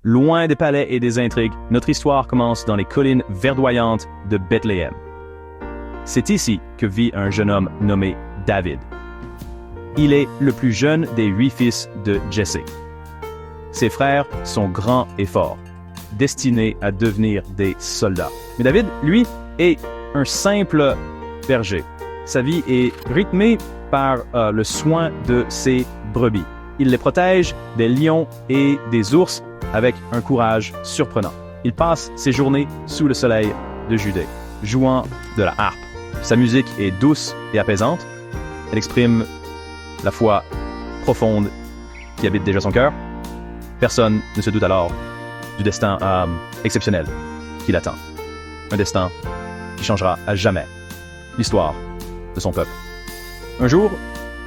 Loin des palais et des intrigues, notre histoire commence dans les collines verdoyantes de Bethléem. C'est ici que vit un jeune homme nommé David. Il est le plus jeune des 8 fils de Jessé. Ses frères sont grands et forts, destinés à devenir des soldats. Mais David, lui, est un simple berger. Sa vie est rythmée par le soin de ses brebis. Il les protège des lions et des ours avec un courage surprenant. Il passe ses journées sous le soleil de Judée, jouant de la harpe. Sa musique est douce et apaisante. Elle exprime la foi profonde qui habite déjà son cœur. Personne ne se doute alors du destin exceptionnel qui l'attend. Un destin qui changera à jamais l'histoire de son peuple. Un jour,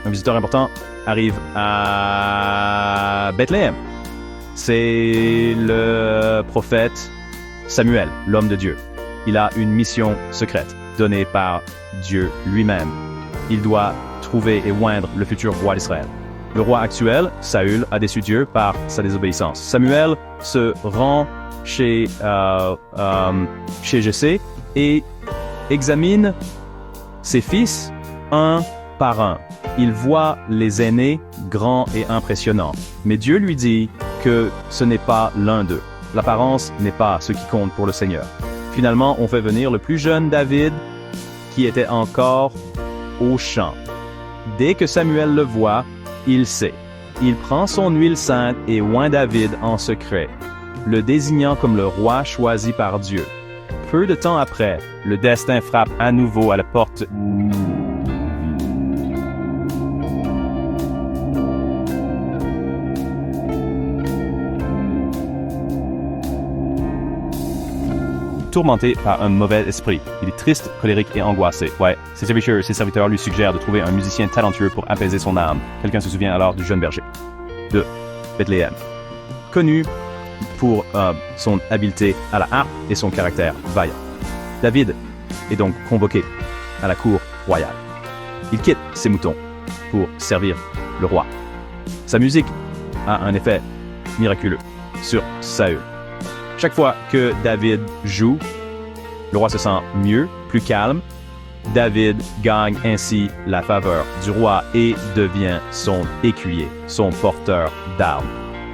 un visiteur important arrive à Bethléem. C'est le prophète Samuel, l'homme de Dieu. Il a une mission secrète donnée par Dieu lui-même. Il doit trouver et oindre le futur roi d'Israël. Le roi actuel, Saül, a déçu Dieu par sa désobéissance. Samuel se rend chez Jessé et examine ses fils un par un. Il voit les aînés grands et impressionnants. Mais Dieu lui dit que ce n'est pas l'un d'eux. L'apparence n'est pas ce qui compte pour le Seigneur. Finalement, on fait venir le plus jeune David qui était encore au champ. Dès que Samuel le voit, il sait. Il prend son huile sainte et oint David en secret, le désignant comme le roi choisi par Dieu. Peu de temps après, le destin frappe à nouveau à la porte. Tourmenté par un mauvais esprit. Il est triste, colérique et angoissé. Ouais, ses serviteurs lui suggèrent de trouver un musicien talentueux pour apaiser son âme. Quelqu'un se souvient alors du jeune berger de Bethléem, connu pour son habileté à la harpe et son caractère vaillant. David est donc convoqué à la cour royale. Il quitte ses moutons pour servir le roi. Sa musique a un effet miraculeux sur Saül. Chaque fois que David joue, le roi se sent mieux, plus calme. David gagne ainsi la faveur du roi et devient son écuyer, son porteur d'armes.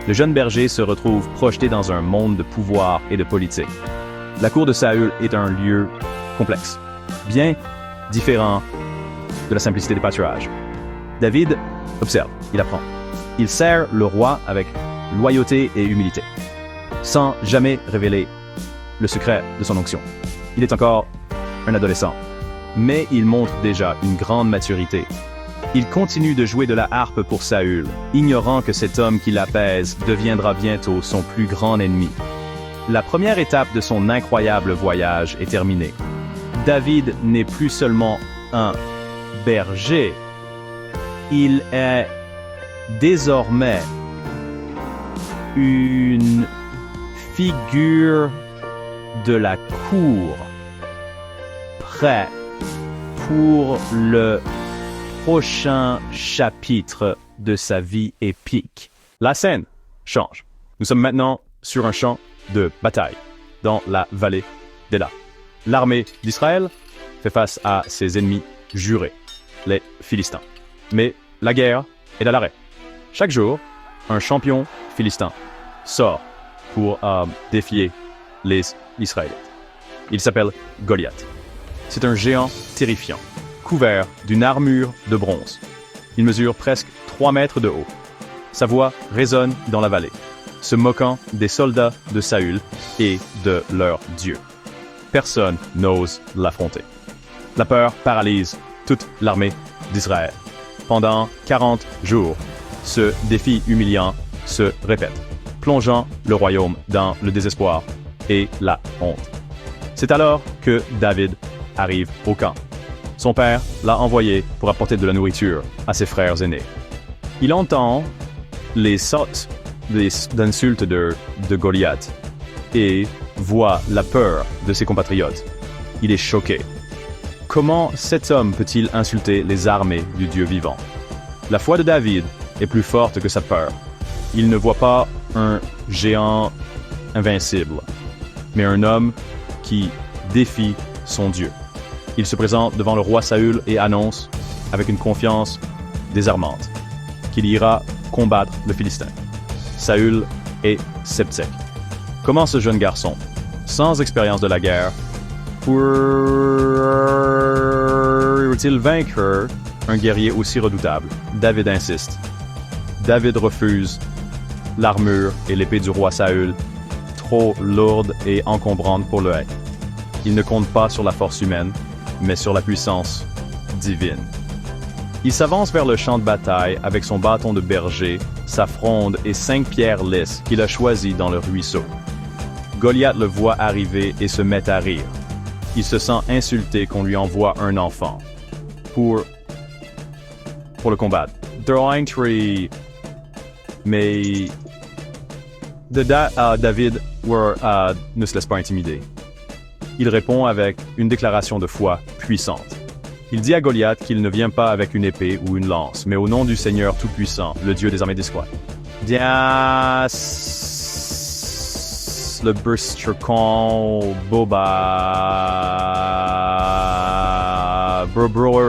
Le jeune berger se retrouve projeté dans un monde de pouvoir et de politique. La cour de Saül est un lieu complexe, bien différent de la simplicité des pâturages. David observe, il apprend. Il sert le roi avec loyauté et humilité, sans jamais révéler le secret de son onction. Il est encore un adolescent, mais il montre déjà une grande maturité. Il continue de jouer de la harpe pour Saül, ignorant que cet homme qui l'apaise deviendra bientôt son plus grand ennemi. La première étape de son incroyable voyage est terminée. David n'est plus seulement un berger, il est désormais une figure de la cour, prêt pour le prochain chapitre de sa vie épique. La scène change. Nous sommes maintenant sur un champ de bataille, dans la vallée d'Éla. L'armée d'Israël fait face à ses ennemis jurés, les Philistins. Mais la guerre est à l'arrêt. Chaque jour, un champion philistin sort pour défier les Israélites. Il s'appelle Goliath. C'est un géant terrifiant, couvert d'une armure de bronze. Il mesure presque 3 mètres de haut. Sa voix résonne dans la vallée, se moquant des soldats de Saül et de leur Dieu. Personne n'ose l'affronter. La peur paralyse toute l'armée d'Israël. Pendant 40 jours, ce défi humiliant se répète, plongeant le royaume dans le désespoir et la honte. C'est alors que David arrive au camp. Son père l'a envoyé pour apporter de la nourriture à ses frères aînés. Il entend les sortes d'insultes de Goliath et voit la peur de ses compatriotes. Il est choqué. Comment cet homme peut-il insulter les armées du Dieu vivant? La foi de David est plus forte que sa peur. Il ne voit pas un géant invincible, mais un homme qui défie son Dieu. Il se présente devant le roi Saül et annonce, avec une confiance désarmante, qu'il ira combattre le Philistin. Saül est sceptique. Comment ce jeune garçon, sans expérience de la guerre, pourrait-il vaincre un guerrier aussi redoutable? David insiste. David refuse l'armure et l'épée du roi Saül, trop lourde et encombrante pour le être. Il ne compte pas sur la force humaine, mais sur la puissance divine. Il s'avance vers le champ de bataille avec son bâton de berger, sa fronde et 5 pierres lisses qu'il a choisies dans le ruisseau. Goliath le voit arriver et se met à rire. Il se sent insulté qu'on lui envoie un enfant pour le combattre. Drawing tree. Mais David ne se laisse pas intimider. Il répond avec une déclaration de foi puissante. Il dit à Goliath qu'il ne vient pas avec une épée ou une lance, mais au nom du Seigneur Tout-Puissant, le Dieu des armées d'escouade. Le Burstracon, Boba,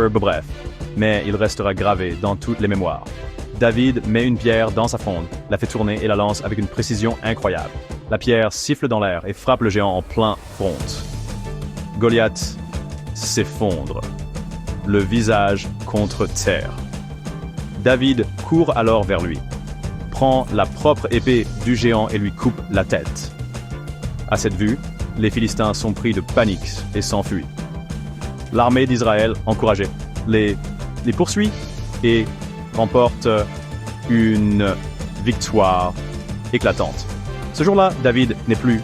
bref, mais il restera gravé dans toutes les mémoires. David met une pierre dans sa fronde, la fait tourner et la lance avec une précision incroyable. La pierre siffle dans l'air et frappe le géant en plein front. Goliath s'effondre, le visage contre terre. David court alors vers lui, prend la propre épée du géant et lui coupe la tête. À cette vue, les Philistins sont pris de panique et s'enfuient. L'armée d'Israël, encouragée, les poursuit et remporte une victoire éclatante. Ce jour-là, David n'est plus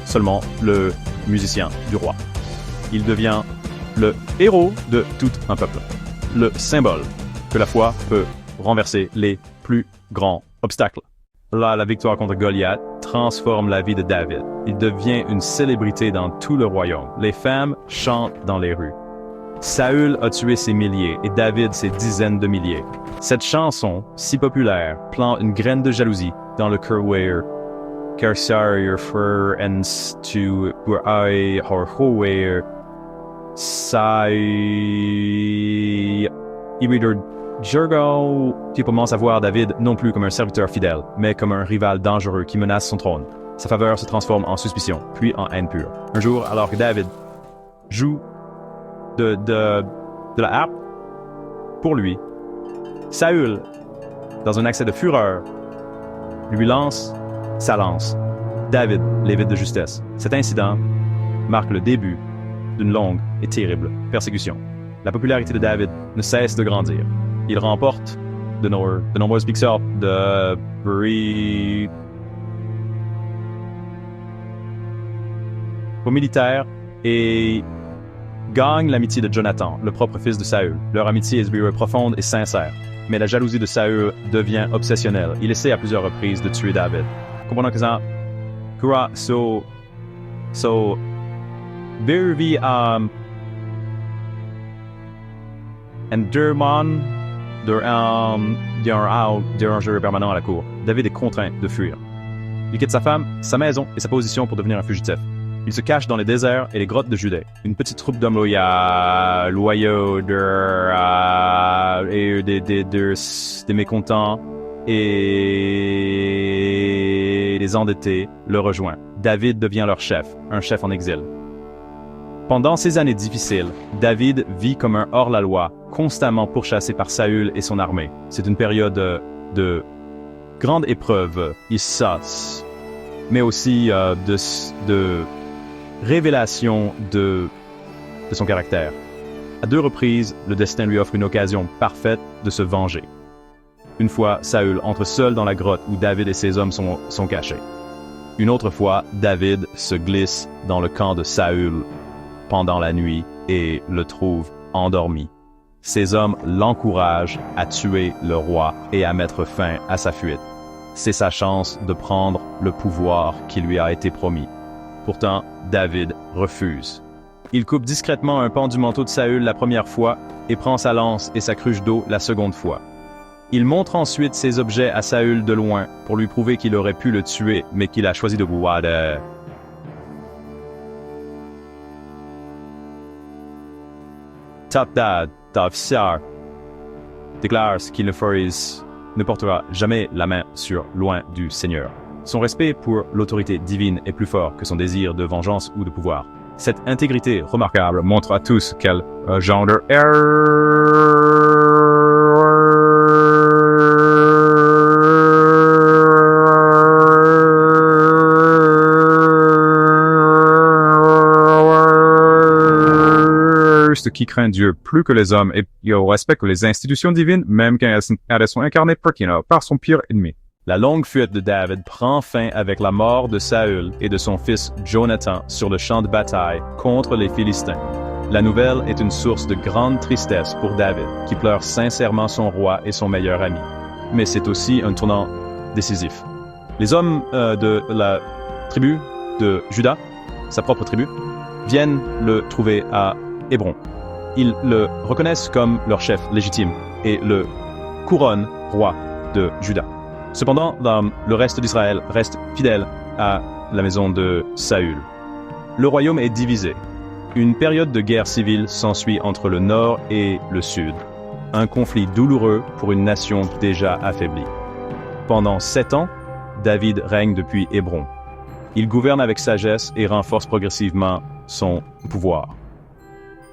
seulement le musicien du roi. Il devient le héros de tout un peuple, le symbole que la foi peut renverser les plus grands obstacles. Là, la victoire contre Goliath transforme la vie de David. Il devient une célébrité dans tout le royaume. Les femmes chantent dans les rues. Saül a tué ses milliers et David ses dizaines de milliers. Cette chanson, si populaire, plante une graine de jalousie dans le cœur car Saül för en stu ai har hoer Saül Jurgo, tu commences à voir David non plus comme un serviteur fidèle, mais comme un rival dangereux qui menace son trône. Sa faveur se transforme en suspicion, puis en haine pure. Un jour, alors que David joue de la harpe pour lui, Saül, dans un accès de fureur, lui lance sa lance. David l'évite de justesse. Cet incident marque le début d'une longue et terrible persécution. La popularité de David ne cesse de grandir. Il remporte de nombreuses victoires de prix au militaire et gagne l'amitié de Jonathan, le propre fils de Saül. Leur amitié est profonde et sincère, mais la jalousie de Saül devient obsessionnelle. Il essaie à plusieurs reprises de tuer David. Comprenons que ça, Vervi en Derman déranger permanent à la cour. David est contraint de fuir. Il quitte sa femme, sa maison et sa position pour devenir un fugitif. Il se cache dans les déserts et les grottes de Judée. Une petite troupe d'hommes loyaux, des mécontents et des endettés le rejoint. David devient leur chef, un chef en exil. Pendant ces années difficiles, David vit comme un hors-la-loi, constamment pourchassé par Saül et son armée. C'est une période de grande épreuve, mais aussi de révélation de son caractère. À 2 reprises, le destin lui offre une occasion parfaite de se venger. Une fois, Saül entre seul dans la grotte où David et ses hommes sont cachés. Une autre fois, David se glisse dans le camp de Saül pendant la nuit et le trouve endormi. Ses hommes l'encouragent à tuer le roi et à mettre fin à sa fuite. C'est sa chance de prendre le pouvoir qui lui a été promis. Pourtant, David refuse. Il coupe discrètement un pan du manteau de Saül la première fois et prend sa lance et sa cruche d'eau la seconde fois. Il montre ensuite ces objets à Saül de loin pour lui prouver qu'il aurait pu le tuer, mais qu'il a choisi de voir de... Tapdad, Tafsar, déclare qu'il ne portera jamais la main sur loin du Seigneur. Son respect pour l'autorité divine est plus fort que son désir de vengeance ou de pouvoir. Cette intégrité remarquable montre à tous quel genre de qui craint Dieu plus que les hommes et respecte les institutions divines, même quand elles sont incarnées par son pire ennemi. La longue fuite de David prend fin avec la mort de Saül et de son fils Jonathan sur le champ de bataille contre les Philistins. La nouvelle est une source de grande tristesse pour David, qui pleure sincèrement son roi et son meilleur ami. Mais c'est aussi un tournant décisif. Les hommes de la tribu de Juda, sa propre tribu, viennent le trouver à Hébron. Ils le reconnaissent comme leur chef légitime et le couronnent roi de Juda. Cependant, le reste d'Israël reste fidèle à la maison de Saül. Le royaume est divisé. Une période de guerre civile s'ensuit entre le nord et le sud. Un conflit douloureux pour une nation déjà affaiblie. Pendant 7 ans, David règne depuis Hébron. Il gouverne avec sagesse et renforce progressivement son pouvoir.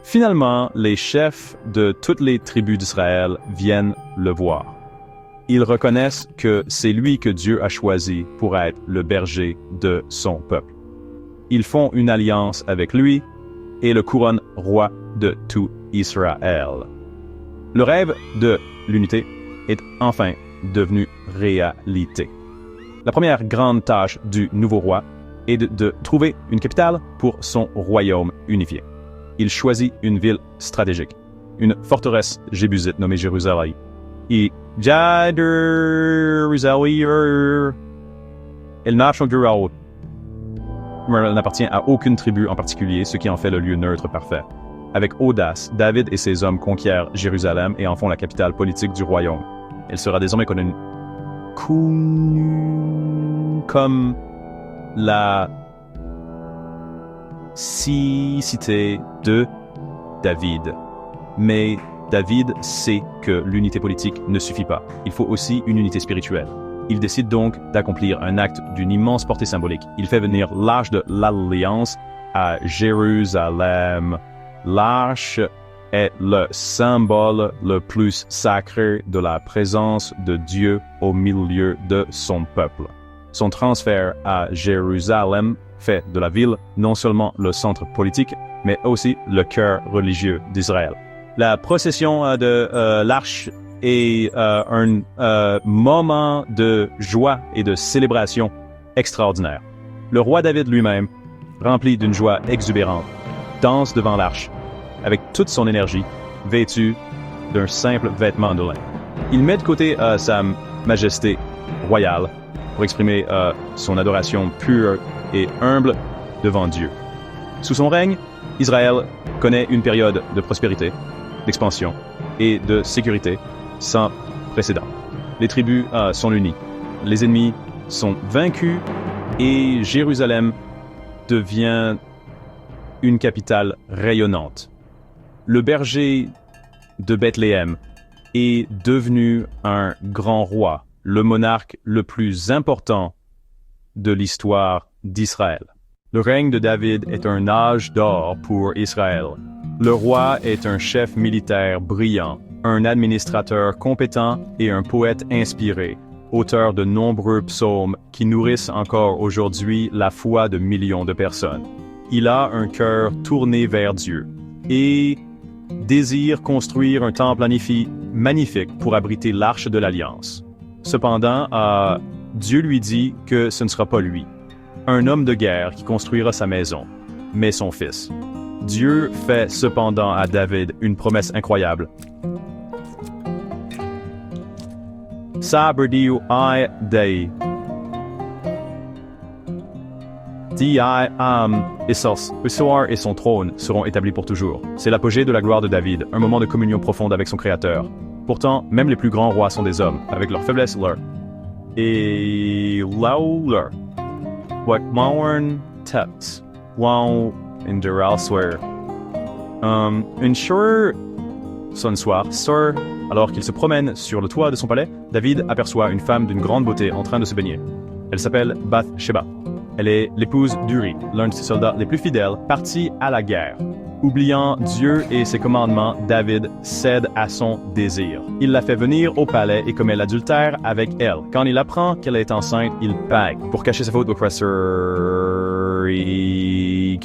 Finalement, les chefs de toutes les tribus d'Israël viennent le voir. Ils reconnaissent que c'est lui que Dieu a choisi pour être le berger de son peuple. Ils font une alliance avec lui et le couronnent roi de tout Israël. Le rêve de l'unité est enfin devenu réalité. La première grande tâche du nouveau roi est de trouver une capitale pour son royaume unifié. Il choisit une ville stratégique, une forteresse jébusite nommée Jérusalem. Et elle n'appartient à aucune tribu en particulier, ce qui en fait le lieu neutre parfait. Avec audace, David et ses hommes conquièrent Jérusalem et en font la capitale politique du royaume. Elle sera désormais connue comme la cité de David. Mais David sait que l'unité politique ne suffit pas. Il faut aussi une unité spirituelle. Il décide donc d'accomplir un acte d'une immense portée symbolique. Il fait venir l'arche de l'Alliance à Jérusalem. L'arche est le symbole le plus sacré de la présence de Dieu au milieu de son peuple. Son transfert à Jérusalem fait de la ville non seulement le centre politique, mais aussi le cœur religieux d'Israël. La procession de l'arche est un moment de joie et de célébration extraordinaire. Le roi David lui-même, rempli d'une joie exubérante, danse devant l'arche avec toute son énergie, vêtu d'un simple vêtement de lin. Il met de côté sa majesté royale pour exprimer son adoration pure et humble devant Dieu. Sous son règne, Israël connaît une période de prospérité, d'expansion et de sécurité sans précédent. Les tribus sont unies, les ennemis sont vaincus et Jérusalem devient une capitale rayonnante. Le berger de Bethléem est devenu un grand roi, le monarque le plus important de l'histoire d'Israël. Le règne de David est un âge d'or pour Israël. Le roi est un chef militaire brillant, un administrateur compétent et un poète inspiré, auteur de nombreux psaumes qui nourrissent encore aujourd'hui la foi de millions de personnes. Il a un cœur tourné vers Dieu et désire construire un temple magnifique pour abriter l'arche de l'Alliance. Cependant, Dieu lui dit que ce ne sera pas lui, un homme de guerre qui construira sa maison, mais son fils. Dieu fait cependant à David une promesse incroyable. Saberdiu I Dei. Issoar et son trône seront établis pour toujours. C'est l'apogée de la gloire de David, un moment de communion profonde avec son Créateur. Pourtant, même les plus grands rois sont des hommes, avec leurs faiblesses et leur. What Mauern Tept, Wow in der Elsewhere. Une soir, alors qu'il se promène sur le toit de son palais, David aperçoit une femme d'une grande beauté en train de se baigner. Elle s'appelle Bath-sheba. Elle est l'épouse d'Uri, l'un de ses soldats les plus fidèles, parti à la guerre. Oubliant Dieu et ses commandements, David cède à son désir. Il la fait venir au palais et commet l'adultère avec elle. Quand il apprend qu'elle est enceinte, il pague. Pour cacher sa faute au oppresseur, il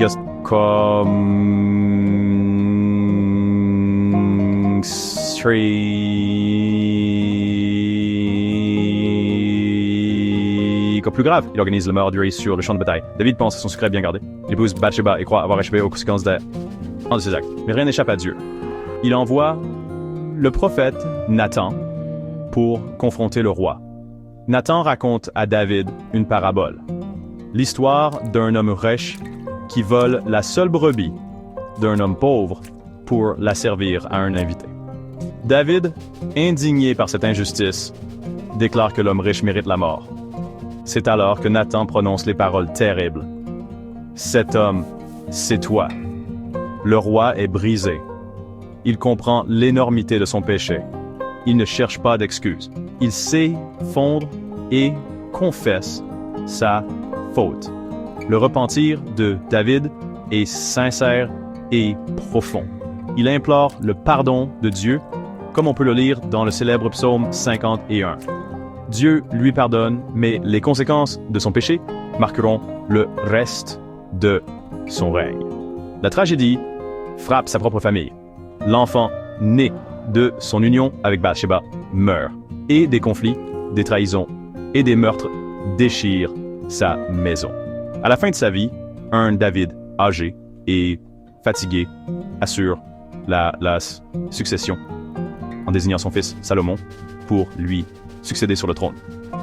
plus grave, il organise le meurtre d'Uri sur le champ de bataille. David pense que son secret est bien gardé. Il épouse Bathsheba et croit avoir échappé aux conséquences de ses actes. Mais rien n'échappe à Dieu. Il envoie le prophète Nathan pour confronter le roi. Nathan raconte à David une parabole. L'histoire d'un homme riche qui vole la seule brebis d'un homme pauvre pour la servir à un invité. David, indigné par cette injustice, déclare que l'homme riche mérite la mort. C'est alors que Nathan prononce les paroles terribles. « Cet homme, c'est toi. » Le roi est brisé. Il comprend l'énormité de son péché. Il ne cherche pas d'excuses. Il s'effondre et confesse sa faute. Le repentir de David est sincère et profond. Il implore le pardon de Dieu, comme on peut le lire dans le célèbre psaume 51. Dieu lui pardonne, mais les conséquences de son péché marqueront le reste de son règne. La tragédie frappe sa propre famille. L'enfant né de son union avec Bathsheba meurt. Et des conflits, des trahisons et des meurtres déchirent sa maison. À la fin de sa vie, un David âgé et fatigué assure la succession en désignant son fils Salomon pour lui succéder sur le trône.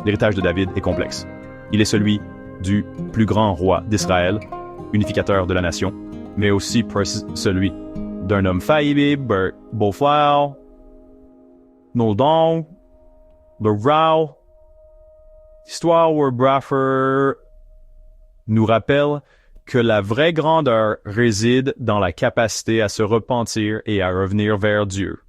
L'héritage de David est complexe. Il est celui du plus grand roi d'Israël, unificateur de la nation, mais aussi celui d'un homme faillible, Beaufort, Noldon, le Rao. L'histoire de Braffer nous rappelle que la vraie grandeur réside dans la capacité à se repentir et à revenir vers Dieu.